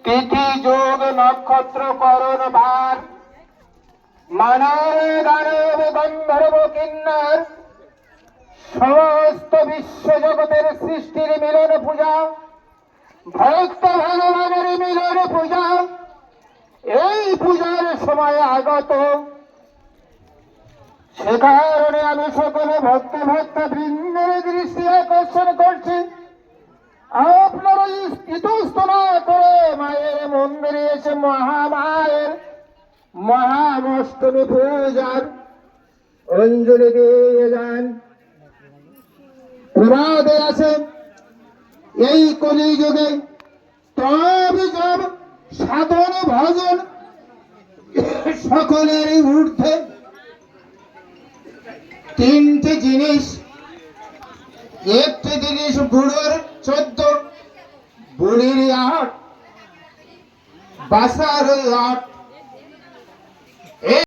তিথি যোগ নক্ষত্র করণ ভার মানব দানব গন্ধর্ব কিন্নর সমস্ত বিশ্ব জগতের সৃষ্টির মিলন পূজা, ভক্ত ভগবানের মিলন পূজা। এই পূজার সময় আগত, সে কারণে আমি সকলে ভক্ত বৃন্দের দৃষ্টি আকর্ষণ করছি। আপনারা ইতস্তনা করে মায়ের মন্দিরে এসে মহামায়ের মহাষ্টমী পূজার অঞ্জলি দিয়ে যান। প্রবাদে আছে, এই কলিযুগে তব জব সাধন ভজন সকলের ঊর্ধ্বে। তিনটি জিনিস, একটি জিনিস বুড়োর 14, বুড়ির 8, বাসার 8।